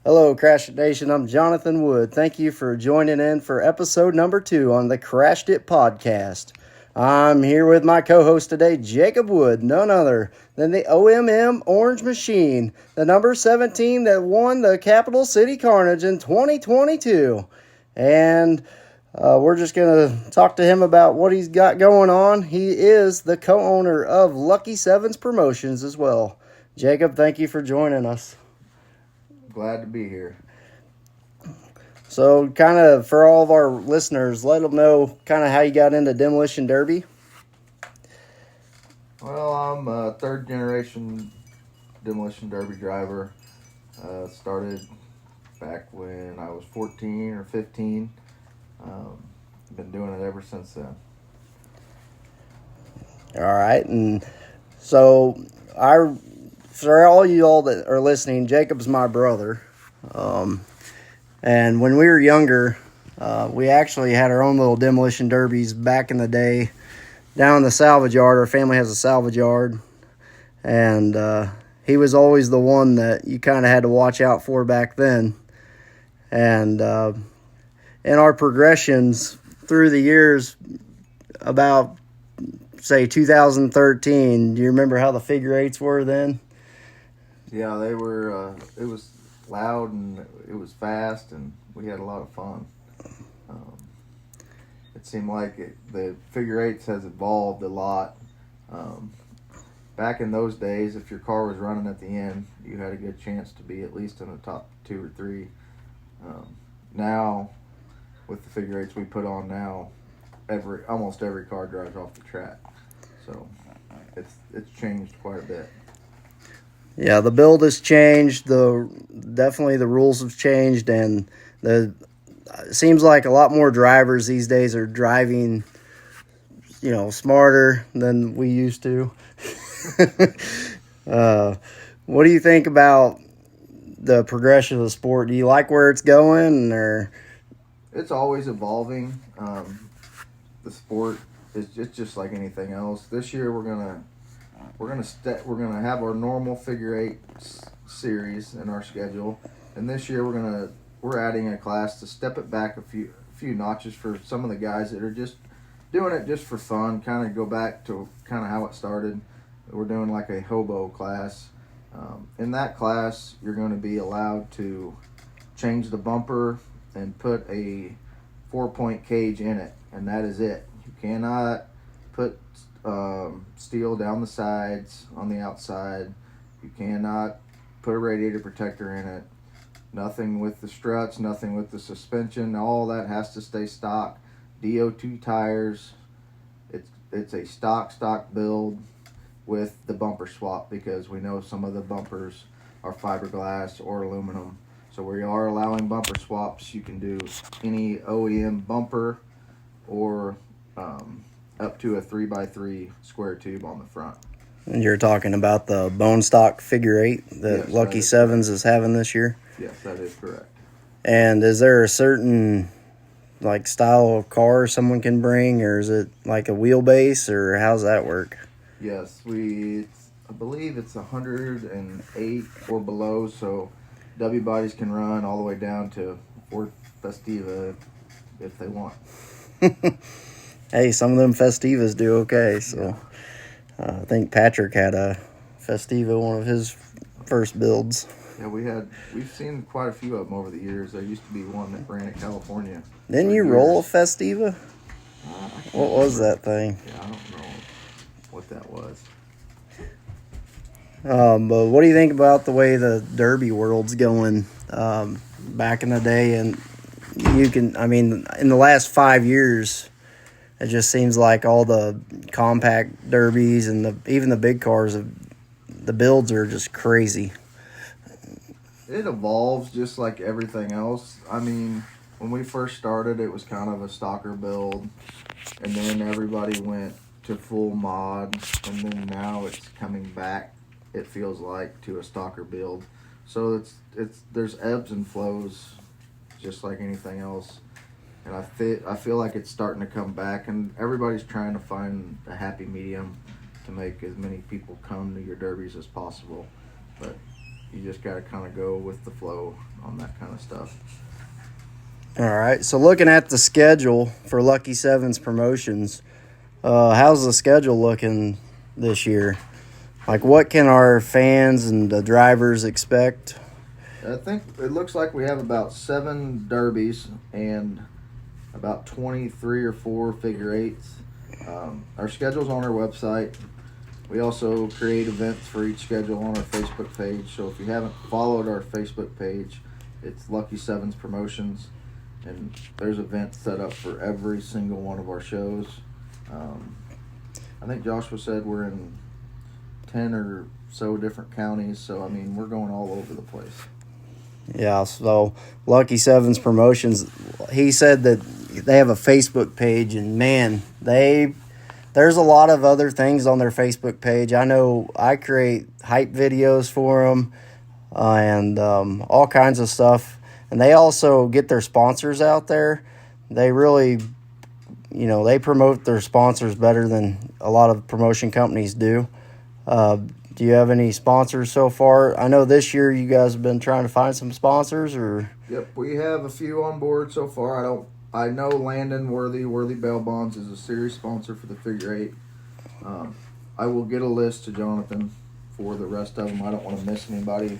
Hello, Crash It Nation. I'm Jonathan Wood. Thank you for joining in for episode number 2 on the Crashed It podcast. I'm here with my co-host today, Jacob Wood, none other than the OMM Orange Machine, the number 17 that won the Capital City Carnage in 2022. And we're just going to talk to him about what he's got going on. He is the co-owner of Lucky Sevens Promotions as well. Jacob, thank you for joining us. Glad to be here. So, kind of for all of our listeners, let them know kind of how you got into Demolition Derby. Well, I'm a third generation Demolition Derby driver. Started back when I was 14 or 15. Been doing it ever since then. All right, and so for all you all that are listening, Jacob's my brother. And when we were younger, we actually had our own little demolition derbies back in the day down in the salvage yard. Our family has a salvage yard. And he was always the one that you kind of had to watch out for back then. And in our progressions through the years, about, say, 2013, do you remember how the figure eights were then? Yeah, they were, it was loud and it was fast and we had a lot of fun. It seemed like the figure eights has evolved a lot. Back in those days, if your car was running at the end, you had a good chance to be at least in the top 2 or 3. Now, with the figure eights we put on now, almost every car drives off the track. So it's changed quite a bit. Yeah, the build has changed. Definitely the rules have changed, and it seems like a lot more drivers these days are driving, smarter than we used to. What do you think about the progression of the sport? Do you like where it's going, or? It's always evolving. The sport is just like anything else. This year we're gonna have our normal figure eight series in our schedule, and this year we're adding a class to step it back a few notches for some of the guys that are just doing it just for fun. Kind of go back to kind of how it started. We're doing like a hobo class. In that class, you're going to be allowed to change the bumper and put a 4-point cage in it, and that is it. You cannot put steel down the sides on the outside. You cannot put a radiator protector in it. Nothing with the struts, nothing with the suspension. All that has to stay stock. DO2 tires. It's a stock build with the bumper swap, because we know some of the bumpers are fiberglass or aluminum. So we are allowing bumper swaps. You can do any OEM bumper or up to a 3x3 square tube on the front. And you're talking about the bone stock figure eight that Lucky Sevens is having this year? Yes, that is correct. And is there a certain style of car someone can bring, or is it like a wheelbase, or how's that work? Yes, I believe it's 108 or below, so W bodies can run all the way down to Ford Festiva if they want. Hey, some of them Festivas do okay. So yeah. I think Patrick had a Festiva, one of his first builds. Yeah, we've seen quite a few of them over the years. There used to be one that ran in California. Didn't you roll a Festiva? What was that thing? Yeah, I don't know what that was. But what do you think about the way the Derby world's going back in the day? And in the last 5 years, it just seems like all the compact derbies and even the big cars, the builds are just crazy. It evolves just like everything else. When we first started, it was kind of a stocker build, and then everybody went to full mod, and then now it's coming back, it feels like, to a stocker build. So there's ebbs and flows just like anything else. And I feel like it's starting to come back, and everybody's trying to find a happy medium to make as many people come to your derbies as possible. But you just got to kind of go with the flow on that kind of stuff. All right. So looking at the schedule for Lucky Sevens promotions, how's the schedule looking this year? Like, what can our fans and the drivers expect? I think it looks like we have about 7 derbies and about 23 or 4 figure eights. Our schedule's on our website. We also create events for each schedule on our Facebook page. So if you haven't followed our Facebook page, it's Lucky Sevens Promotions. And there's events set up for every single one of our shows. I think Joshua said we're in 10 or so different counties. So, I mean, we're going all over the place. Yeah, so Lucky Sevens Promotions, he said that they have a Facebook page, and man, there's a lot of other things on their Facebook page. I know I create hype videos for them and all kinds of stuff. And they also get their sponsors out there. They really, they promote their sponsors better than a lot of promotion companies do. Do you have any sponsors so far? I know this year you guys have been trying to find some sponsors, or? Yep, we have a few on board so far. I know Landon Worthy Bail Bonds is a series sponsor for the figure eight. I will get a list to Jonathan for the rest of them. I don't want to miss anybody.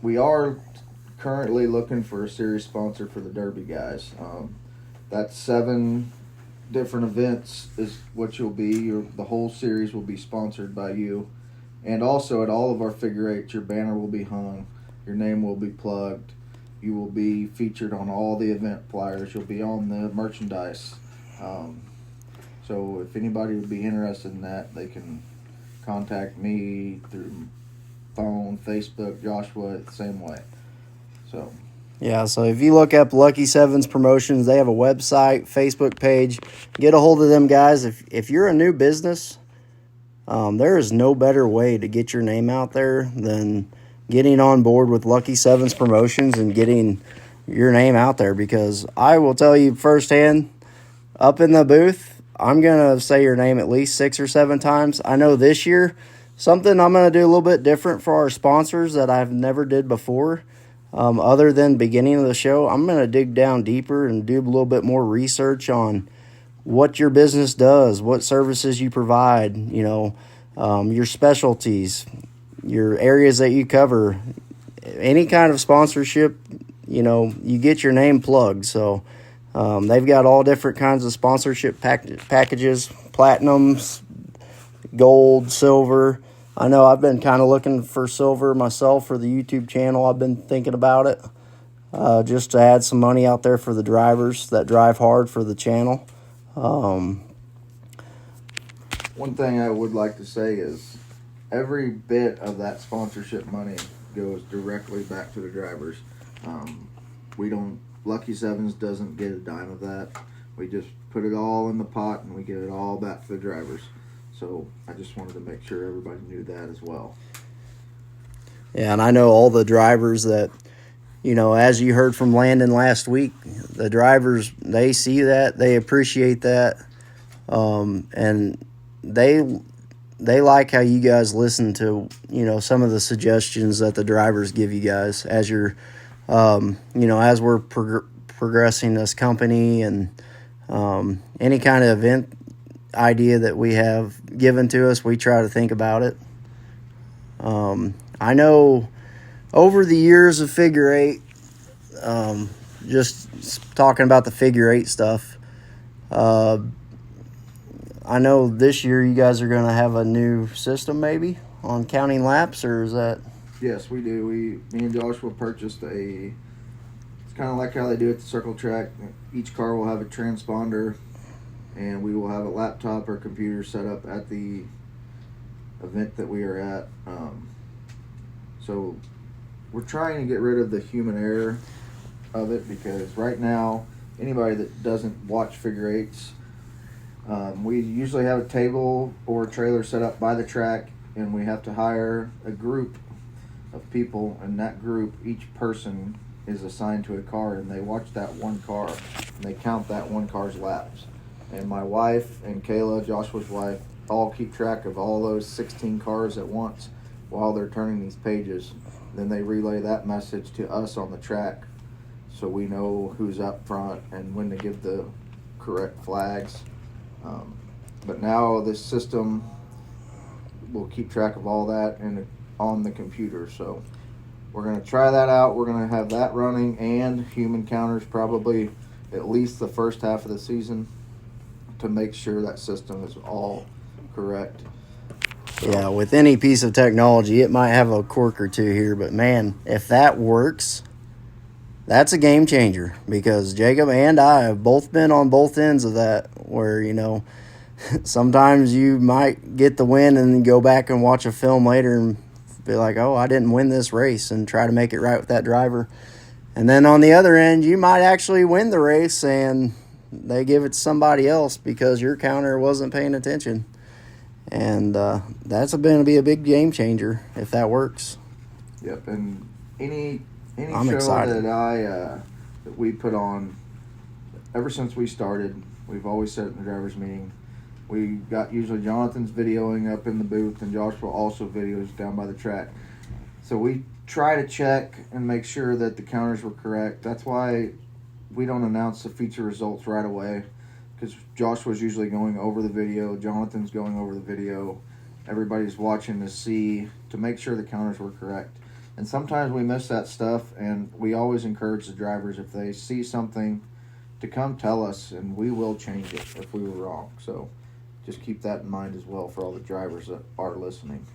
We are currently looking for a series sponsor for the Derby guys. That's 7 different events is what you'll be. The whole series will be sponsored by you. And also at all of our figure eights, your banner will be hung. Your name will be plugged. You will be featured on all the event flyers. You'll be on the merchandise. So if anybody would be interested in that, they can contact me through phone, Facebook, Joshua, the same way. So Yeah, so if you look up Lucky Sevens Promotions, they have a website, Facebook page. Get a hold of them guys. If you're a new business, there is no better way to get your name out there than getting on board with Lucky Sevens Promotions and getting your name out there, because I will tell you firsthand, up in the booth, I'm going to say your name at least 6 or 7 times. I know this year, something I'm going to do a little bit different for our sponsors that I've never did before. Other than beginning of the show, I'm going to dig down deeper and do a little bit more research on what your business does, what services you provide, your specialties, your areas that you cover, any kind of sponsorship, you get your name plugged. So they've got all different kinds of sponsorship packages, platinums, gold, silver. I know I've been kind of looking for silver myself for the YouTube channel. I've been thinking about it just to add some money out there for the drivers that drive hard for the channel. One thing I would like to say is every bit of that sponsorship money goes directly back to the drivers. Lucky Sevens doesn't get a dime of that. We just put it all in the pot and we get it all back to the drivers. So I just wanted to make sure everybody knew that as well. Yeah, and I know all the drivers that, as you heard from Landon last week, the drivers, they see that, they appreciate that, and they like how you guys listen to, some of the suggestions that the drivers give you guys as you're, as we're progressing this company, and any kind of event idea that we have given to us, we try to think about it. I know over the years of figure eight, just talking about the figure eight stuff, I know this year you guys are going to have a new system maybe on counting laps, or is that? Yes, we do. Me and Joshua purchased it's kind of like how they do at the circle track. Each car will have a transponder, and we will have a laptop or computer set up at the event that we are at. So we're trying to get rid of the human error of it, because right now, anybody that doesn't watch figure eights, we usually have a table or a trailer set up by the track, and we have to hire a group of people, and that group, each person is assigned to a car, and they watch that one car, and they count that one car's laps. And my wife and Kayla, Joshua's wife, all keep track of all those 16 cars at once, while they're turning these pages. Then they relay that message to us on the track, so we know who's up front and when to give the correct flags. But now this system will keep track of all that on the computer. So we're going to try that out. We're going to have that running and human counters probably at least the first half of the season to make sure that system is all correct. Yeah, with any piece of technology, it might have a quirk or two here, but man, if that works, that's a game changer, because Jacob and I have both been on both ends of that, where, sometimes you might get the win and then go back and watch a film later and be like, oh, I didn't win this race, and try to make it right with that driver. And then on the other end, you might actually win the race and they give it to somebody else because your counter wasn't paying attention. And that's going to be a big game changer if that works. Yep, and any I'm show excited. that we put on, ever since we started, we've always said it in the drivers' meeting, we got usually Jonathan's videoing up in the booth, and Joshua also videos down by the track. So we try to check and make sure that the counters were correct. That's why we don't announce the feature results right away, because Joshua's usually going over the video, Jonathan's going over the video, everybody's watching to make sure the counters were correct. And sometimes we miss that stuff, and we always encourage the drivers, if they see something, to come tell us, and we will change it if we were wrong. So just keep that in mind as well for all the drivers that are listening.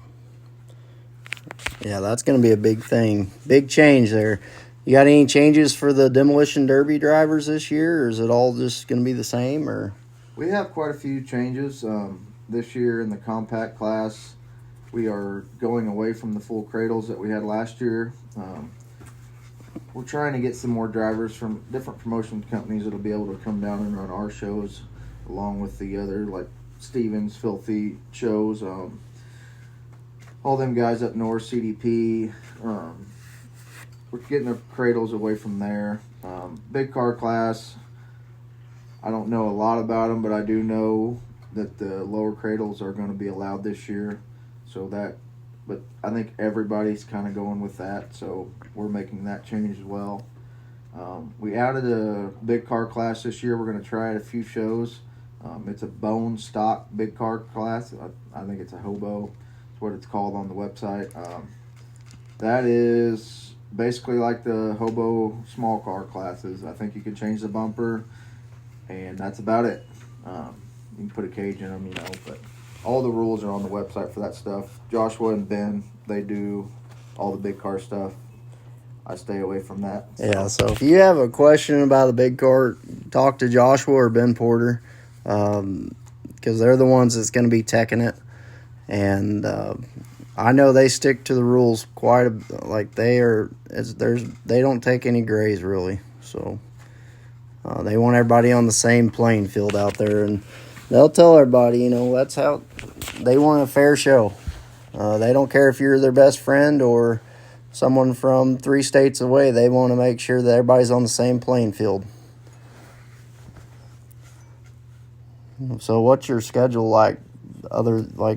Yeah, that's going to be a big thing. Big change there. You got any changes for the Demolition Derby drivers this year, or is it all just going to be the same? Or we have quite a few changes this year in the compact class. We are going away from the full cradles that we had last year. We're trying to get some more drivers from different promotion companies that'll be able to come down and run our shows, along with the other, like Stevens, Filthy shows. All them guys up north, CDP. We're getting the cradles away from there. Big car class, I don't know a lot about them, but I do know that the lower cradles are going to be allowed this year. But I think everybody's kind of going with that, so we're making that change as well. We added a big car class this year. We're going to try it a few shows. It's a bone stock big car class. I think it's a hobo. That's what it's called on the website. That is basically like the hobo small car classes. I think you can change the bumper, and that's about it. You can put a cage in them, but all the rules are on the website for that stuff. Joshua and Ben, they do all the big car stuff. I stay away from that. Yeah, so if you have a question about a big car, talk to Joshua or Ben Porter, because they're the ones that's going to be teching it. And I know they stick to the rules they don't take any grays really. So they want everybody on the same playing field out there, and they'll tell everybody, that's how they want a fair show. They don't care if you're their best friend or someone from 3 states away. They want to make sure that everybody's on the same playing field. So what's your schedule like?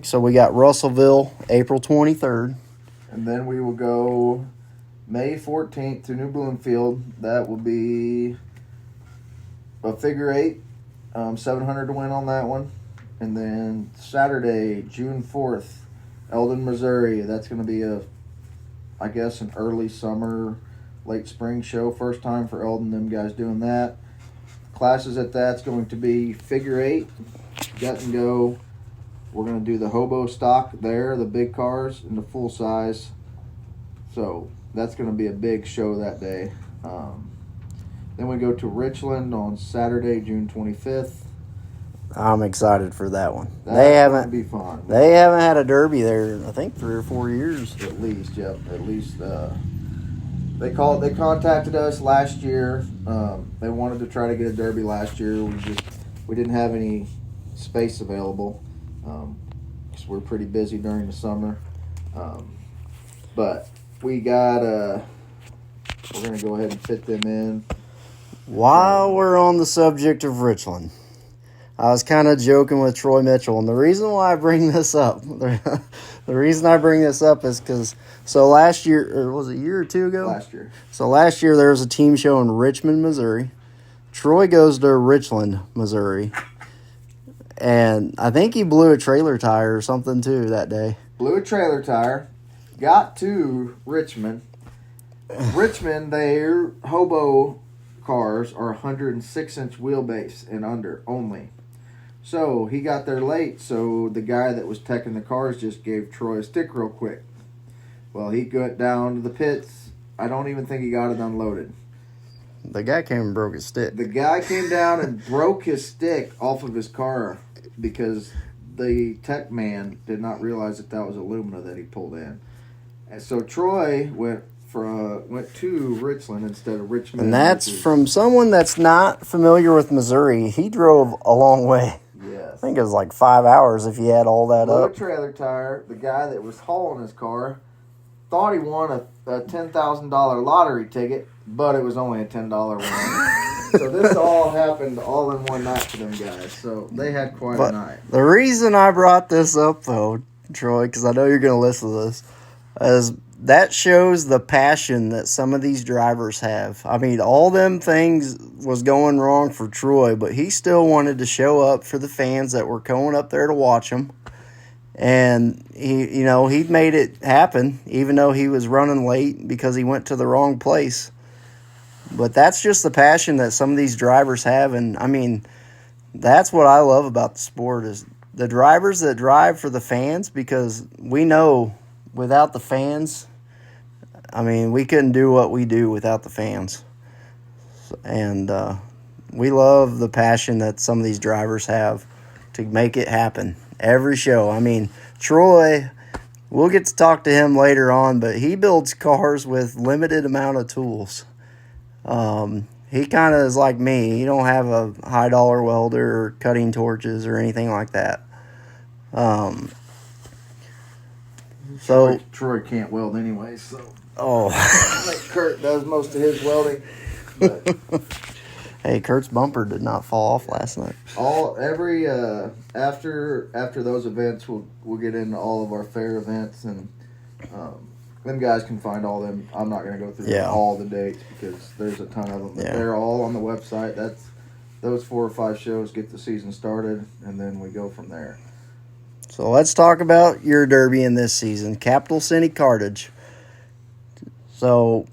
So we got Russellville, April 23rd. And then we will go May 14th to New Bloomfield. That will be a figure 8, 700 to win on that one. And then Saturday, June 4th, Eldon, Missouri. That's going to be an early summer, late spring show. First time for Eldon, them guys doing that. Classes at that's going to be figure 8, gut and go. We're going to do the hobo stock there, the big cars, and the full size. So that's going to be a big show that day. Then we go to Richland on Saturday, June 25th. I'm excited for that one. That's going to be fun. They haven't had a derby there, I think, 3 or 4 years. At least, yep. At least they contacted us last year. They wanted to try to get a derby last year. We didn't have any space available. Because we're pretty busy during the summer. But we got we're going to go ahead and fit them in. While we're on the subject of Richland, I was kind of joking with Troy Mitchell, and the reason why I bring this up, the reason I bring this up is because last year, or was it a year or two ago? Last year. So last year there was a team show in Richmond, Missouri. Troy goes to Richland, Missouri, and I think he blew a trailer tire or something too that day. Blew a trailer tire, got to Richmond. Richmond, their hobo cars are 106-inch wheelbase and under only. So he got there late, so the guy that was teching the cars just gave Troy a stick real quick. Well, he got down to the pits. I don't even think he got it unloaded. The guy came and broke his stick. The guy came down and broke his stick off of his car because the tech man did not realize that was alumina that he pulled in. And so Troy went to Richland instead of Richmond. And that's from someone that's not familiar with Missouri. He drove a long way. Yes. I think it was like 5 hours if you add all that Blew up. a trailer tire. The guy that was hauling his car thought he won a $10,000 lottery ticket, but it was only a $10 one. So this all happened all in one night for them guys. So they had quite a night. The reason I brought this up, though, Troy, because I know you're going to listen to this, is that shows the passion that some of these drivers have. I mean, all them things was going wrong for Troy, but he still wanted to show up for the fans that were going up there to watch him. And he made it happen, even though he was running late because he went to the wrong place. But that's just the passion that some of these drivers have. And, I mean, that's what I love about the sport is the drivers that drive for the fans, because we know without the fans, I mean, we couldn't do what we do without the fans. And we love the passion that some of these drivers have to make it happen every show. I mean, Troy, we'll get to talk to him later on, but he builds cars with limited amount of tools. He kind of is like me. He don't have a high dollar welder or cutting torches or anything like that. Troy can't weld anyway, so like Oh, Kurt does most of his welding. But hey, Kurt's bumper did not fall off last night. After those events, we'll get into all of our fair events, and them guys can find all them. I'm not going to go through all the dates because there's a ton of them. But they're all on the website. Those 4 or 5 shows get the season started, and then we go from there. So let's talk about your derby in this season, Capital City Carnage. So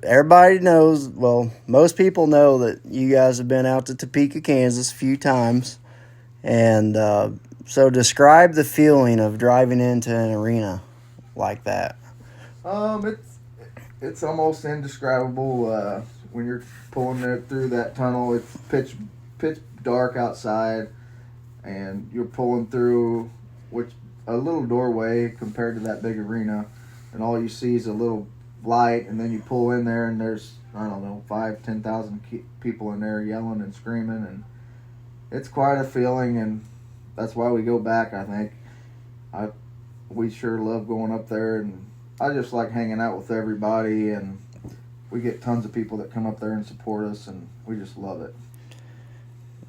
everybody knows, well, most people know that you guys have been out to Topeka, Kansas a few times. And so describe the feeling of driving into an arena like that. It's almost indescribable when you're pulling through that tunnel. It's pitch dark outside, and you're pulling through a little doorway compared to that big arena, and all you see is a little light, and then you pull in there, and there's 5,000-10,000 people in there yelling and screaming, and it's quite a feeling, and that's why we go back. I think we sure love going up there, and I just like hanging out with everybody, and we get tons of people that come up there and support us, and we just love it.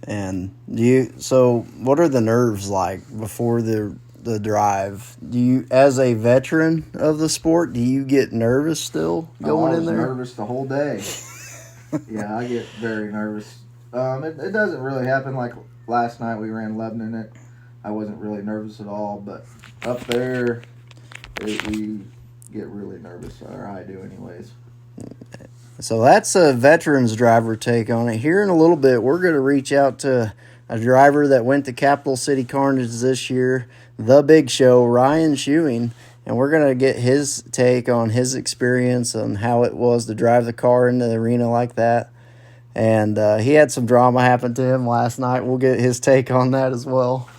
And so what are the nerves like before the drive? Do you, as a veteran of the sport, do you get nervous still going in there? I was nervous the whole day. Yeah, I get very nervous. It doesn't really happen like last night. We ran Lebanon in it. I wasn't really nervous at all, but up there, we get really nervous, or I do anyways. So that's a veteran's driver take on it. Here in a little bit, we're going to reach out to a driver that went to Capital City Carnage this year, the Big Show, Ryan Shoeing, and we're going to get his take on his experience and how it was to drive the car into the arena like that. And he had some drama happen to him last night. We'll get his take on that as well.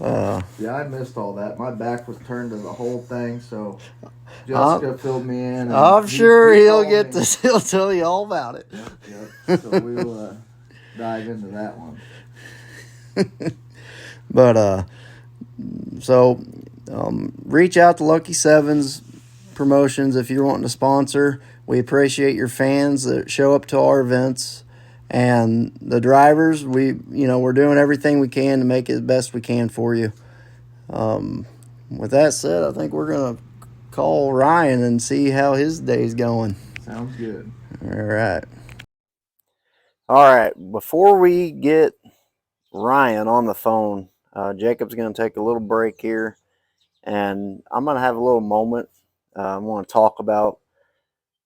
Yeah, I missed all that. My back was turned to the whole thing, so Jessica filled me in. And I'm sure he'll tell you all about it. Yep. So we'll dive into that one. But reach out to Lucky Sevens Promotions if you're wanting to sponsor. We appreciate your fans that show up to our events, And the drivers, we're doing everything we can to make it the best we can for you. With that said, I think we're going to call Ryan and see how his day's going. Sounds good. All right. Before we get Ryan on the phone, Jacob's going to take a little break here, and I'm going to have a little moment. I want to talk about.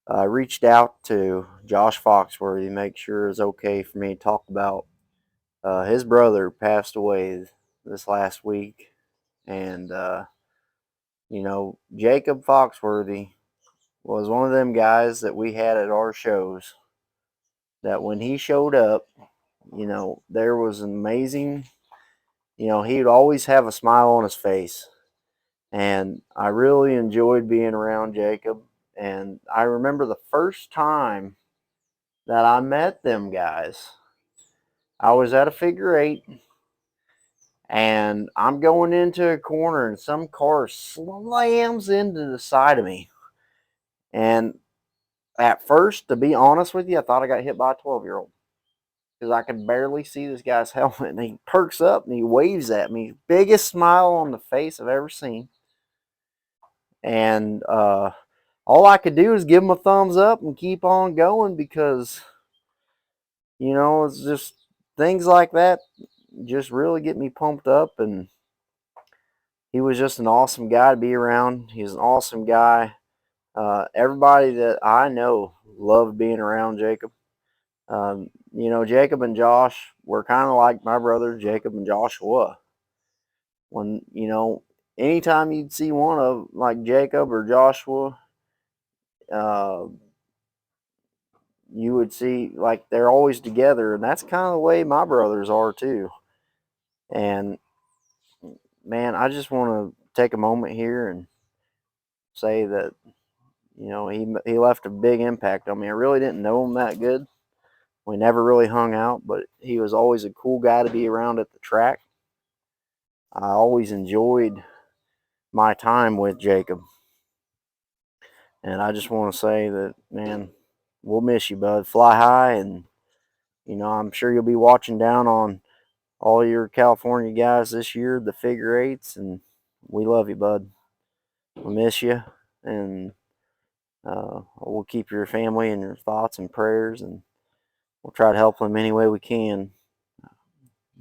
I reached out to Josh Foxworthy to make sure it's okay for me to talk about his brother passed away this last week. And, Jacob Foxworthy was one of them guys that we had at our shows that when he showed up, there was an amazing, he would always have a smile on his face. And I really enjoyed being around Jacob. And I remember the first time that I met them guys, I was at a figure eight and I'm going into a corner and some car slams into the side of me. And at first, to be honest with you, I thought I got hit by a 12-year-old because I could barely see this guy's helmet. And he perks up and he waves at me. Biggest smile on the face I've ever seen. And all I could do is give him a thumbs up and keep on going because, it's just things like that just really get me pumped up. And he was just an awesome guy to be around. He's an awesome guy. Everybody that I know loved being around Jacob. Jacob and Josh were kind of like my brothers, Jacob and Joshua. When, anytime you'd see one of like Jacob or Joshua, uh, you would see like they're always together. And that's kind of the way my brothers are too. And man, I just want to take a moment here and say that, he left a big impact on me. I really didn't know him that good. We never really hung out, but he was always a cool guy to be around at the track. I always enjoyed my time with Jacob. And I just want to say that, man, we'll miss you, bud. Fly high, and, I'm sure you'll be watching down on all your California guys this year, the figure eights, and we love you, bud. We miss you, and we'll keep your family in your thoughts and prayers, and we'll try to help them any way we can.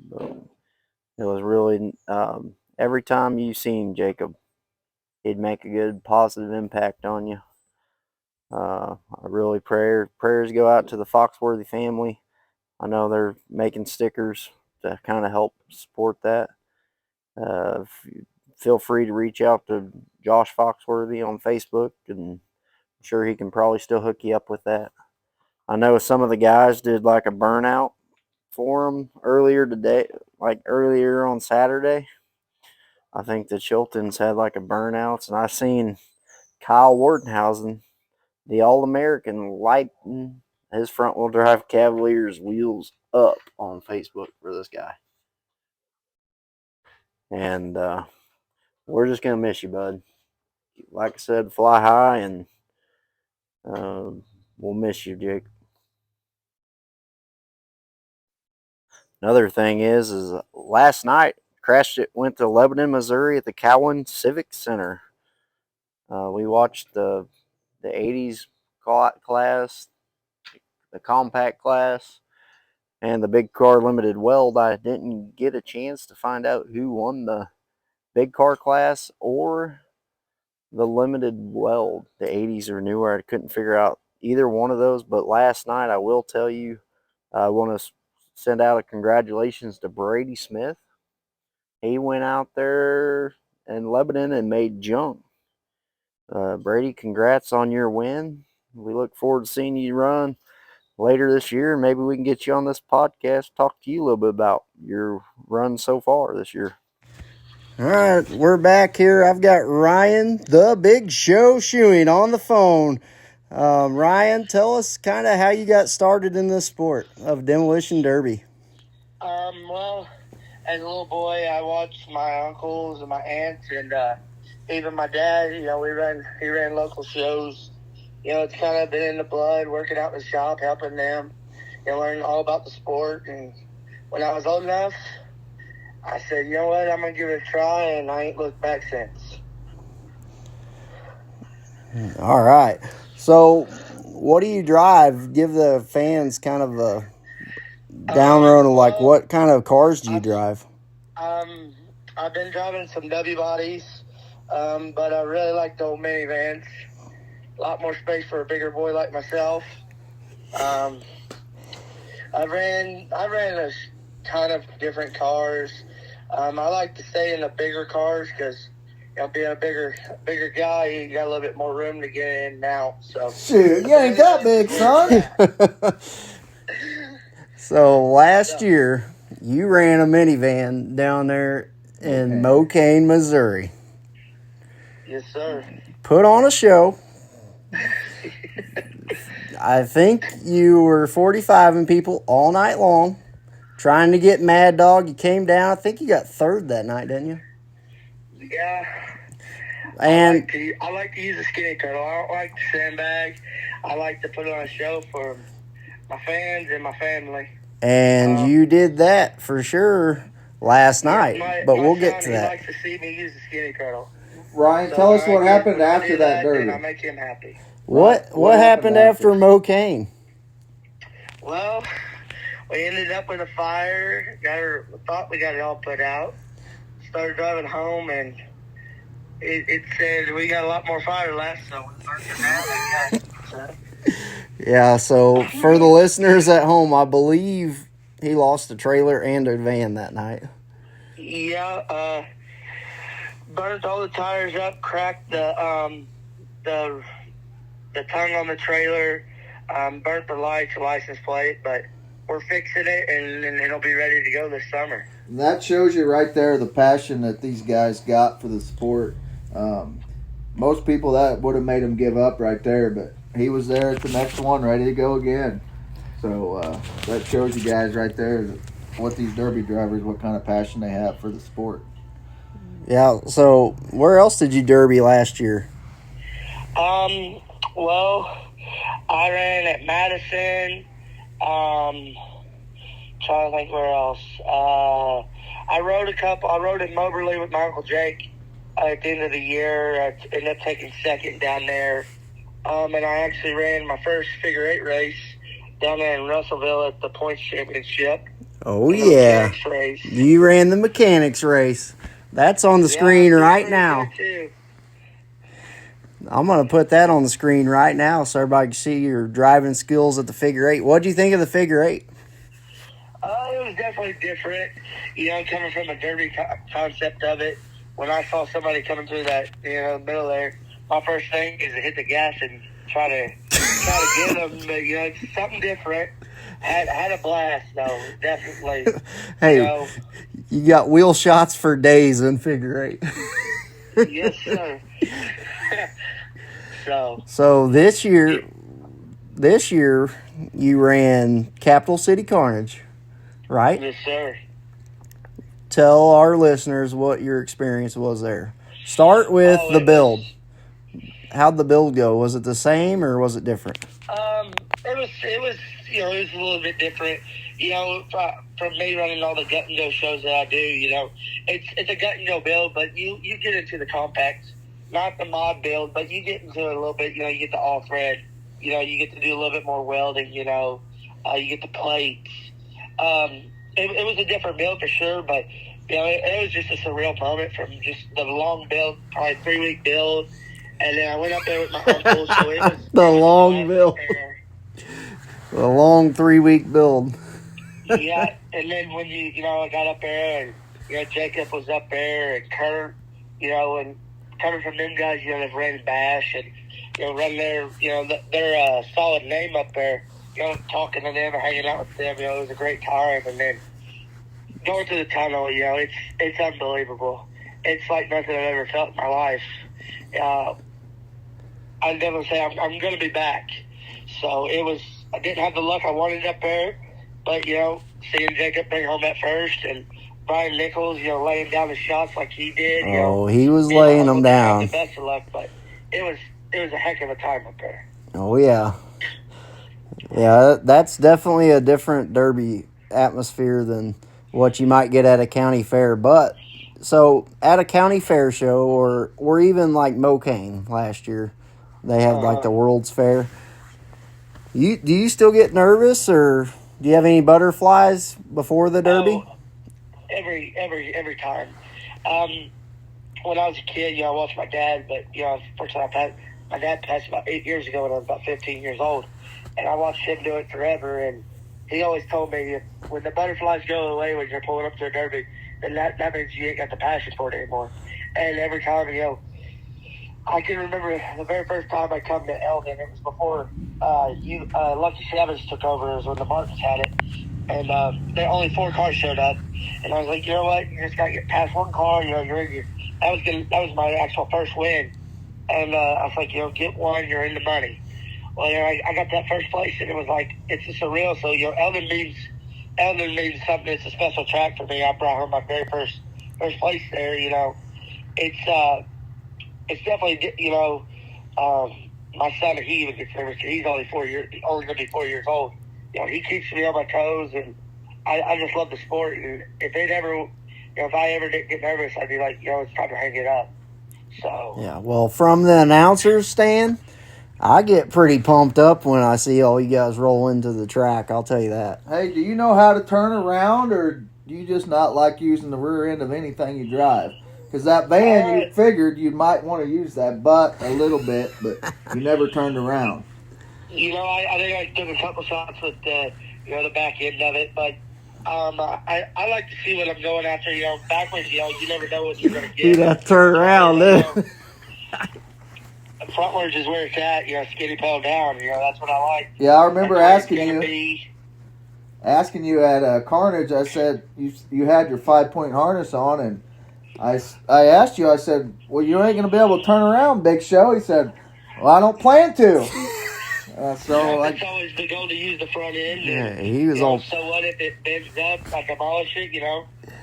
But it was really, every time you seen Jacob, he'd make a good positive impact on you. I really prayers go out to the Foxworthy family. I know they're making stickers to kind of help support that. Feel free to reach out to Josh Foxworthy on Facebook, and I'm sure he can probably still hook you up with that. I know some of the guys did like a burnout for him earlier today, like earlier on Saturday. I think the Chiltons had like a burnouts, and I seen Kyle Wardenhausen, the All-American, lighting his front-wheel drive Cavalier's wheels up on Facebook for this guy. And we're just going to miss you, bud. Like I said, fly high, and we'll miss you, Jake. Another thing is last night, went to Lebanon, Missouri at the Cowan Civic Center. We watched the 80s class, the compact class, and the big car limited weld. I didn't get a chance to find out who won the big car class or the limited weld, the 80s or newer. I couldn't figure out either one of those. But last night, I will tell you, I want to send out a congratulations to Brady Smith. He went out there in Lebanon and made junk. Brady, congrats on your win. We look forward to seeing you run later this year. Maybe we can get you on this podcast, talk to you a little bit about your run so far this year. All right, we're back here. I've got Ryan, the Big Show Shoeing, on the phone. Ryan, tell us kind of how you got started in this sport of demolition derby. Well, as a little boy, I watched my uncles and my aunts and even my dad. He ran local shows. It's kind of been in the blood, working out in the shop, helping them. learn all about the sport. And when I was old enough, I said, you know what, I'm going to give it a try, and I ain't looked back since. All right. So, what do you drive? Give the fans kind of a down road of like what kind of cars do you drive? I've been driving some W bodies, but I really like the old minivans. A lot more space for a bigger boy like myself. I ran a ton of different cars. I like to stay in the bigger cars because, being a bigger guy, you got a little bit more room to get in and out. So Shoot, you ain't that big, son. So last year, you ran a minivan down there in Mocaine, Missouri. Yes, sir. Put on a show. I think you were 45ing people all night long, trying to get Mad Dog. You came down. I think you got third that night, didn't you? Yeah. And I like to use a skinny turtle. I don't like to sandbag. I like to put on a show for my fans and my family. And you did that for sure last night, but we'll get to that. He likes to see me use the skinny turtle. Ryan, tell us what happened after that derby. And I make him happy. What happened after Mocaine? Well, we ended up with a fire. Thought we got it all put out. Started driving home, and it said we got a lot more fire left, so we burnt it down. Yeah, so for the listeners at home, I believe he lost a trailer and a van that night. Yeah, burnt all the tires up, cracked the tongue on the trailer, burnt the license plate, but we're fixing it, and it'll be ready to go this summer. And that shows you right there the passion that these guys got for the sport. Most people, that would have made them give up right there, but he was there at the next one, ready to go again. So that shows you guys right there what these derby drivers, what kind of passion they have for the sport. Yeah, so where else did you derby last year? Well, I ran at Madison. Trying to think where else. I rode in Moberly with my Uncle Jake at the end of the year. I ended up taking second down there. And I actually ran my first figure eight race down there in Russellville at the Points Championship. Oh, yeah. You ran the mechanics race. That's on the screen right now. I'm going to put that on the screen right now so everybody can see your driving skills at the figure eight. What do you think of the figure eight? It was definitely different. Coming from a derby concept of it, when I saw somebody coming through that, middle there, my first thing is to hit the gas and try to get them. But, it's something different. Had a blast, though, definitely. Hey, you got wheel shots for days in figure eight. Yes, sir. So this year you ran Capital City Carnage, right? Yes, sir. Tell our listeners what your experience was there. Start with the build. How'd the build go? Was it the same or was it different? It was a little bit different. From me running all the gut and go shows that I do, it's a gut and go build, but you get into the compacts, not the mod build, but you get into it a little bit. You get the all thread. You get to do a little bit more welding. You get the plates. It was a different build for sure, but it was just a surreal moment from just the long build, probably 3-week build, and then I went up there with my uncle. So it was the long build, the long 3-week build. Yeah, and then when I got up there, and Jacob was up there, and Kurt, and coming from them guys, they've ran Bash and run their they're a solid name up there. Talking to them and hanging out with them, it was a great time. And then going to the tunnel, it's unbelievable. It's like nothing I've ever felt in my life. I'd never say I'm going to be back. So I didn't have the luck I wanted up there, but seeing Jacob bring home that first and Brian Nichols, laying down the shots like he did. He was laying them down. The best of luck, but it was a heck of a time up there. Oh yeah. Yeah, that's definitely a different Derby atmosphere than what you might get at a county fair. But so at a county fair show, or even like Mocane last year, they had like the World's Fair. Do you still get nervous, or do you have any butterflies before the Derby? Oh, every time. When I was a kid, I watched my dad, but unfortunately, my dad passed about 8 years ago when I was about 15 years old, and I watched him do it forever. And he always told me, when the butterflies go away when you're pulling up to a Derby, then that means you ain't got the passion for it anymore. And every time, I can remember the very first time I come to Eldon. It was before Lucky Sevens took over. It was when the Martins had it, and there only 4 cars showed up. And I was like, you know what? You just got to get past one car. You're in your. That was my actual first win, and I was like, get one. You're in the money. Well, I got that first place, and it was like it's just surreal. So Eldon means something. It's a special track for me. I brought home my very first place there. It's definitely, my son, he even gets nervous. He's only going to be 4 years old. He keeps me on my toes, and I just love the sport. And if I ever didn't get nervous, I'd be like, it's time to hang it up. So yeah, well, from the announcer's stand, I get pretty pumped up when I see all you guys roll into the track. I'll tell you that. Hey, do you know how to turn around, or do you just not like using the rear end of anything you drive? Because that van, you figured you might want to use that butt a little bit, but you never turned around. I think I took a couple shots with the back end of it, but I like to see what I'm going after. Backwards, you never know what you're going to get. You got to turn around, dude. Frontwards is where it's at. Skinny pedal down. That's what I like. Yeah, I remember asking you at Carnage. I said you had your 5-point harness on, and I asked you. I said, "Well, you ain't going to be able to turn around, Big Show." He said, "Well, I don't plan to." It's always been going to use the front end. Yeah, he was all. So what if it bends up? I demolish it.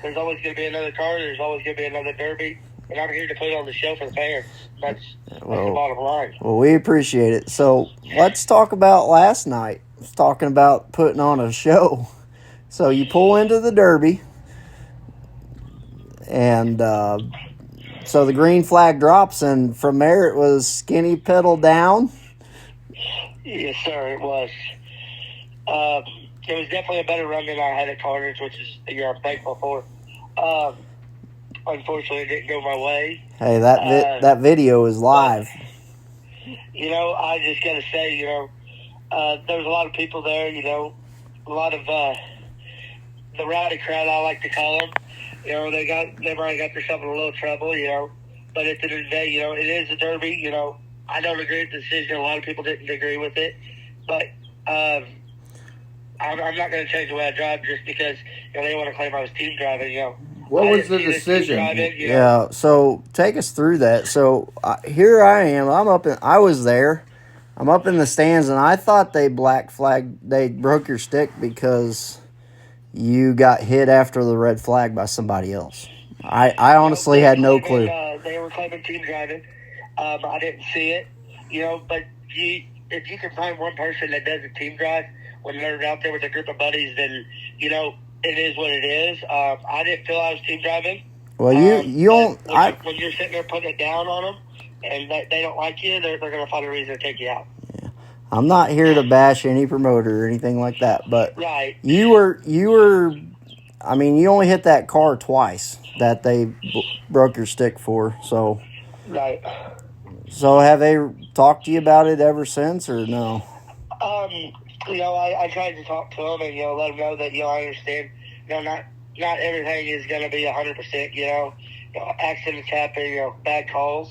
There's always going to be another car. There's always going to be another Derby, and I'm here to put it on the show for the fans. That's the bottom line. Well, we appreciate it. So let's talk about last night. Talking about putting on a show. So you pull into the Derby, and so the green flag drops, and from there it was skinny pedal down. Yes, sir, it was. It was definitely a better run than I had at Carnage, which is I'm thankful for. Unfortunately, it didn't go my way. Hey, that video is live. I just got to say, there's a lot of people there, a lot of the rowdy crowd, I like to call them. They've already got themselves in a little trouble, But at the end of the day, it is a Derby, I don't agree with the decision. A lot of people didn't agree with it. But I'm not going to change the way I drive just because they want to claim I was team driving, What was the decision? Yeah, so take us through that. So here I am. I was there. I'm up in the stands, and I thought they broke your stick because you got hit after the red flag by somebody else. I honestly had no clue. They were claiming team driving. I didn't see it, but if you can find one person that does a team drive when they're out there with a group of buddies, then, it is what it is. I didn't feel I was team driving. Well, when you're sitting there putting it down on them and they don't like you, they're going to find a reason to take you out. Yeah. I'm not here to bash any promoter or anything like that, but right. You were. I mean, you only hit that car twice that they broke your stick for, so. Right. So have they talked to you about it ever since, or no? I tried to talk to them and, let them know that, I understand, not everything is going to be 100%, accidents happen, bad calls.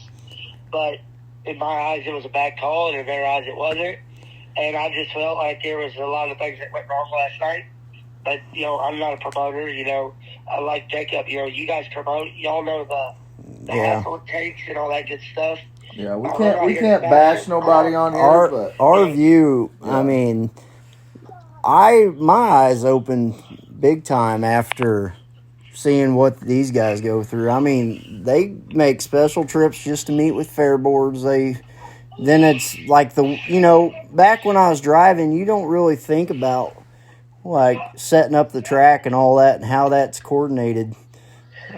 But in my eyes, it was a bad call, and in their eyes, it wasn't. And I just felt like there was a lot of things that went wrong last night. But, I'm not a promoter, I like Jacob, you guys promote, y'all know the hassle it takes and all that good stuff. Yeah, we can't bash nobody on here. Our view, yeah. I mean, my eyes opened big time after seeing what these guys go through. I mean, they make special trips just to meet with fair boards. They, then it's like back when I was driving, you don't really think about like setting up the track and all that and how that's coordinated.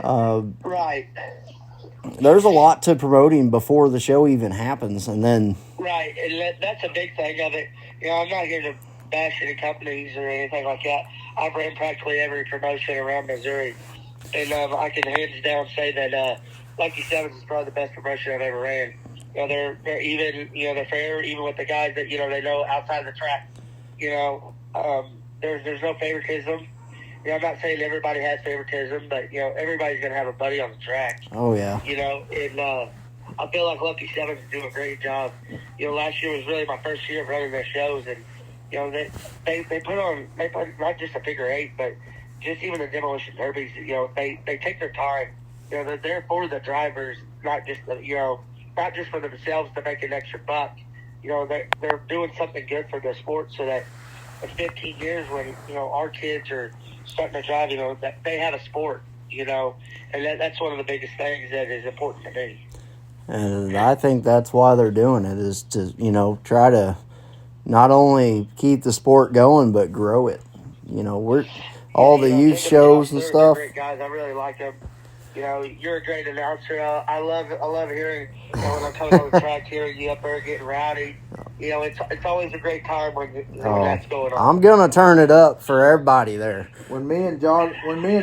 Right. There's a lot to promoting before the show even happens, and then Right, and that's a big thing of it. I'm not here to bash any companies or anything like that. I've ran practically every promotion around Missouri, and I can hands down say that Lucky Sevens is probably the best promotion I've ever ran. They're even, they're fair, even with the guys that they know outside of the track. There's no favoritism. I'm not saying everybody has favoritism, but everybody's gonna have a buddy on the track. Oh yeah. And I feel like Lucky Sevens is doing a great job. Last year was really my first year of running their shows, and they put not just a figure eight, but just even the demolition derbies. They take their time. They're there for the drivers, not just not just for themselves to make an extra buck. They're doing something good for the sport, so that in 15 years, when our kids are starting to drive, that they have a sport, and that's one of the biggest things that is important to me. And I think that's why they're doing it, is to, try to not only keep the sport going, but grow it. We're all the youth shows and stuff. They're great guys. I really like them. You're a great announcer. I love hearing, when I'm coming on the track, hearing you up there getting rowdy. It's always a great time when that's going on. I'm gonna turn it up for everybody there. When me and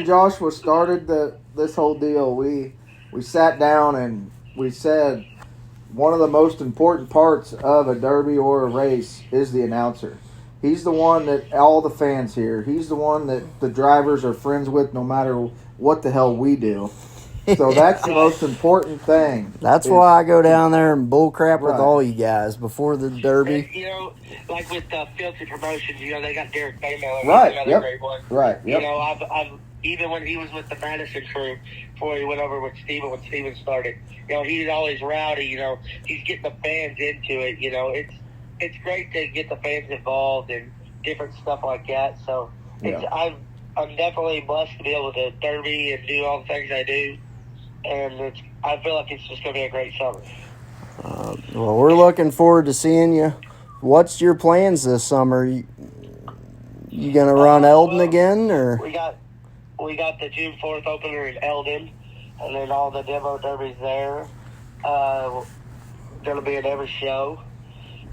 Joshua started this whole deal, we sat down and we said one of the most important parts of a derby or a race is the announcer. He's the one that all the fans hear. He's the one that the drivers are friends with no matter what the hell we do. So that's the most important thing. That's why I go down there and bullcrap with all you guys before the derby. And, like with Filthy Promotions, they got Derek Baymiller. Right, another great one. Right, yep. I've even when he was with the Madison crew, before he went over with Steven, when Steven started, he's always rowdy. He's getting the fans into it. It's great to get the fans involved and different stuff like that. So I'm definitely blessed to be able to derby and do all the things I do, and I feel like it's just going to be a great summer. Well, we're looking forward to seeing you. What's your plans this summer? You gonna run Eldon again, or we got the June 4th opener in Eldon, and then all the demo derbies there. Gonna be at every show.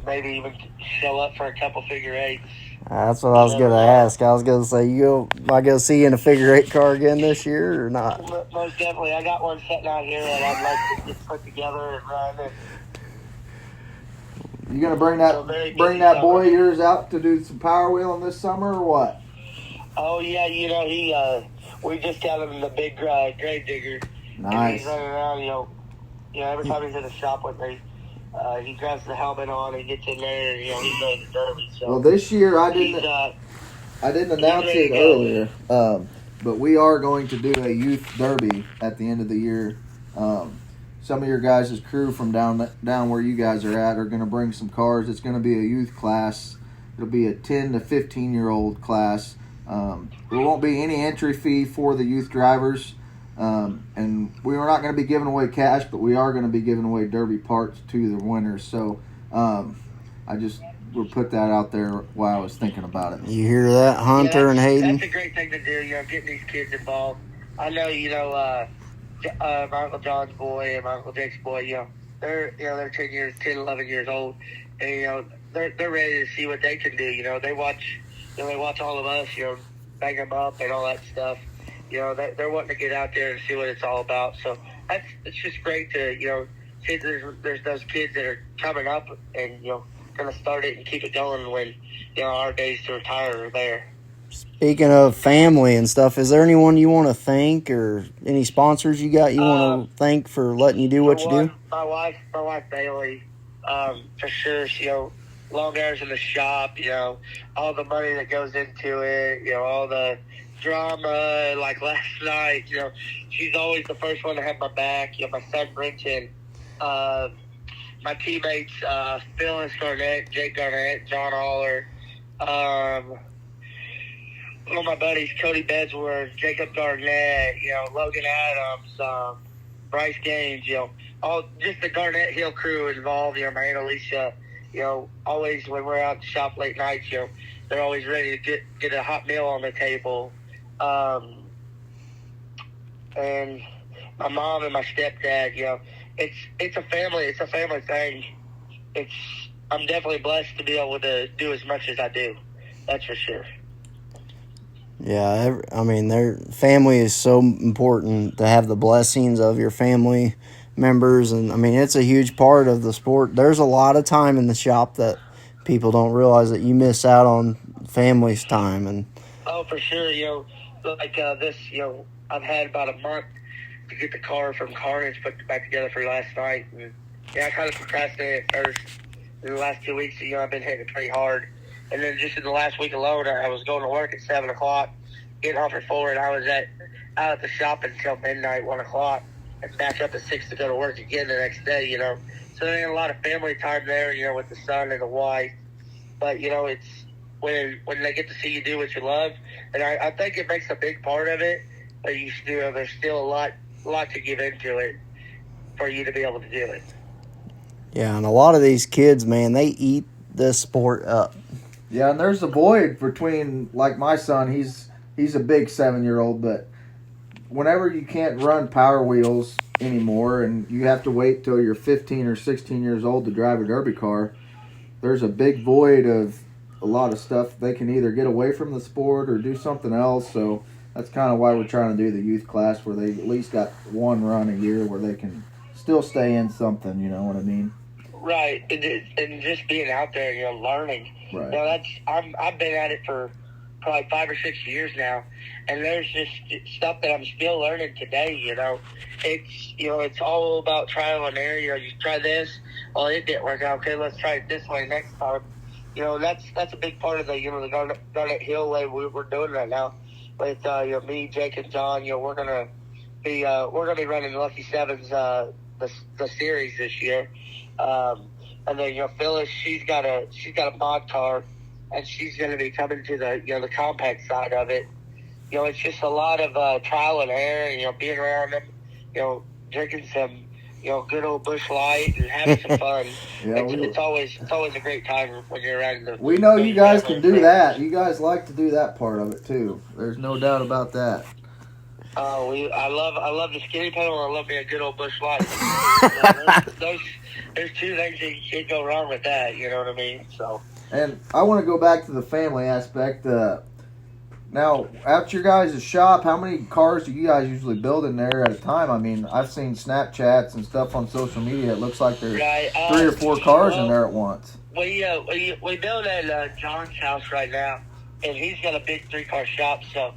Maybe even show up for a couple figure eights. That's what I was going to ask. I was going to say, am I going to see you in a figure eight car again this year or not? Most definitely. I got one sitting out here that I'd like to get put together and run. You going to bring that boy of yours out to do some power wheeling this summer or what? Oh, yeah. We just got him in the big grave digger. Nice. And he's running around, every time he's in the shop with me. He grabs the helmet on and gets in there, and he's going to the derby. So well, this year I didn't announce it earlier, but we are going to do a youth derby at the end of the year. Some of your guys' crew from down where you guys are at are going to bring some cars. It's going to be a youth class. It'll be a 10 to 15-year-old class. There won't be any entry fee for the youth drivers. And we are not going to be giving away cash, but we are going to be giving away derby parts to the winners. So I just would put that out there while I was thinking about it. You hear that, Hunter and Hayden? That's a great thing to do, getting these kids involved. I know, my Uncle John's boy and my Uncle Jake's boy, they're 10, 11 years old, and they're ready to see what they can do. They watch all of us, bang them up and all that stuff. They're wanting to get out there and see what it's all about. So it's just great to, see there's those kids that are coming up and, going to start it and keep it going when, our days to retire are there. Speaking of family and stuff, is there anyone you want to thank or any sponsors you got you want to thank for letting you do what you do? My wife Bailey, for sure. Long hours in the shop, all the money that goes into it, all the drama, like last night, she's always the first one to have my back. My son Brenton, my teammates, Phyllis Garnett, Jake Garnett, John Aller, one of my buddies, Cody Bedsworth, Jacob Garnett, Logan Adams, Bryce Gaines, just the Garnett Hill crew involved. My Aunt Alicia, always when we're out to shop late nights, they're always ready to get a hot meal on the table. And my mom and my stepdad, it's a family thing. I'm definitely blessed to be able to do as much as I do. That's for sure. Yeah, their family is so important to have the blessings of your family members. And, it's a huge part of the sport. There's a lot of time in the shop that people don't realize that you miss out on family's time. And oh, for sure. This, I've had about a month to get the car from Carnage put back together for last night. And, I kind of procrastinated at first. In the last 2 weeks, I've been hitting it pretty hard. And then just in the last week alone, I was going to work at 7 o'clock, getting off at 4, and I was out at the shop until midnight, 1 o'clock, and back up at 6 to go to work again the next day, So there ain't a lot of family time there, with the son and the wife. But, it's when they get to see you do what you love. And I think it makes a big part of it, but there's still a lot to give into it for you to be able to do it. Yeah, and a lot of these kids, man, they eat this sport up. Yeah, and there's a void between, like my son, he's a big 7-year-old, but whenever you can't run Power Wheels anymore and you have to wait till you're 15 or 16 years old to drive a derby car, there's a big void of a lot of stuff. They can either get away from the sport or do something else, so that's kind of why we're trying to do the youth class where they at least got one run a year where they can still stay in something, you know what I mean? Right, and just being out there, learning. Right. I've been at it for probably 5 or 6 years now, and there's just stuff that I'm still learning today. It's all about trial and error. You try this, well, it didn't work out. Okay, let's try it this way next time. That's a big part of the Garnet Hill way we're doing right now. With me, Jake, and John, we're gonna be running Lucky Sevens the series this year. And then Phyllis, she's got a mod car, and she's going to be coming to the compact side of it. It's just a lot of trial and error. Being around them, drinking some good old Busch Light and having some fun. Yeah, it's always a great time when you're around the. We know you guys can do that. You guys like to do that part of it too. There's no doubt about that. I love the skinny pedal, and I love me a good old Busch Light. There's two things that you can't go wrong with that. You know what I mean? So. And I want to go back to the family aspect. Now, at your guys' shop, how many cars do you guys usually build in there at a time? I've seen Snapchats and stuff on social media. It looks like there's 3 or 4 cars in there at once. We build at John's house right now, and he's got a big 3-car shop. So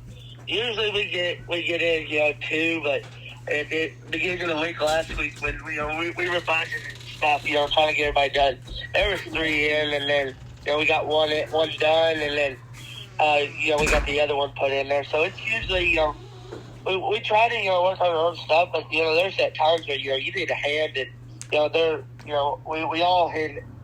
usually we get in 2, but at the beginning of the week last week when we were budgeting and stuff, trying to get everybody done, there was 3 in, and then we got one done, and then we got the other one put in there. So it's usually we try to work on our own stuff, but there's that times where you need a hand, and we all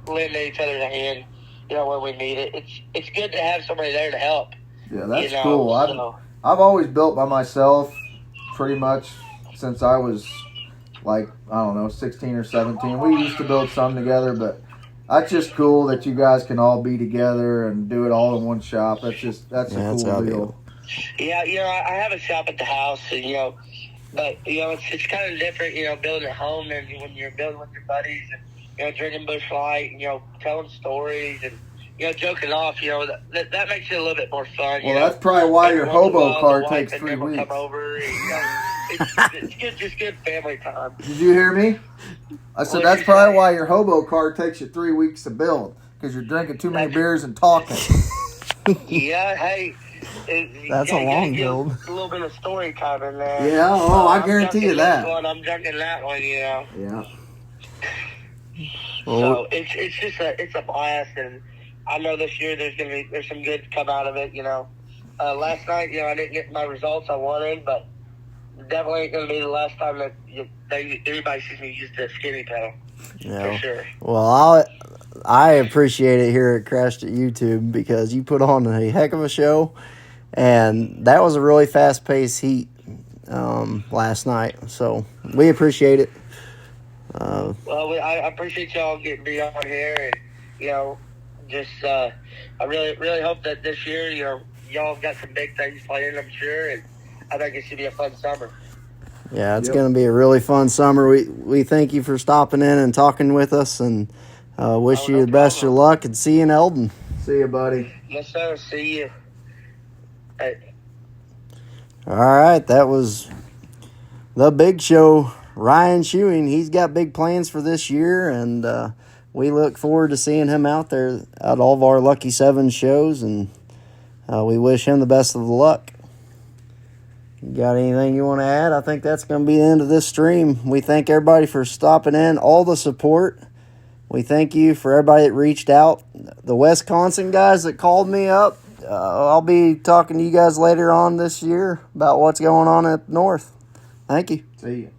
lend each other a hand when we need it. It's good to have somebody there to help. Yeah, that's cool. I've always built by myself pretty much since I was 16 or 17. We used to build some together, but that's just cool that you guys can all be together and do it all in one shop. That's a cool deal. Yeah, I have a shop at the house, and but it's kind of different, building at home than when you're building with your buddies and drinking Busch Light and telling stories and joking off. That makes it a little bit more fun. Well, that's probably why your hobo car takes 3 weeks. Come over. It's just good family time. Did you hear me? I said that's probably why your hobo car takes you 3 weeks to build, because you're drinking too many beers and talking. Yeah, hey. That's a long build. A little bit of story time in there. Yeah, I guarantee you that. I'm drinking that one, Yeah. So it's a blast, and I know this year there's some good come out of it. Last night I didn't get my results I wanted, but definitely ain't gonna be the last time that everybody sees me use the skinny pedal. Yeah. For sure. Well, I appreciate it here at Crashed at YouTube, because you put on a heck of a show, and that was a really fast-paced heat last night. So we appreciate it. I appreciate y'all getting me on here, and just I really hope that this year y'all have got some big things planned. I'm sure, and I think it should be a fun summer. Yeah, it's going to be a really fun summer. We thank you for stopping in and talking with us, and wish you the best of luck, and see you in Eldon. See you, buddy. Yes, sir. See you. Hey. All right, that was the big show, Ryan Shoeing. He's got big plans for this year, and we look forward to seeing him out there at all of our Lucky 7 shows, and we wish him the best of the luck. You got anything you want to add? I think that's going to be the end of this stream. We thank everybody for stopping in, all the support. We thank you for everybody that reached out. The Wisconsin guys that called me up, I'll be talking to you guys later on this year about what's going on up north. Thank you. See you.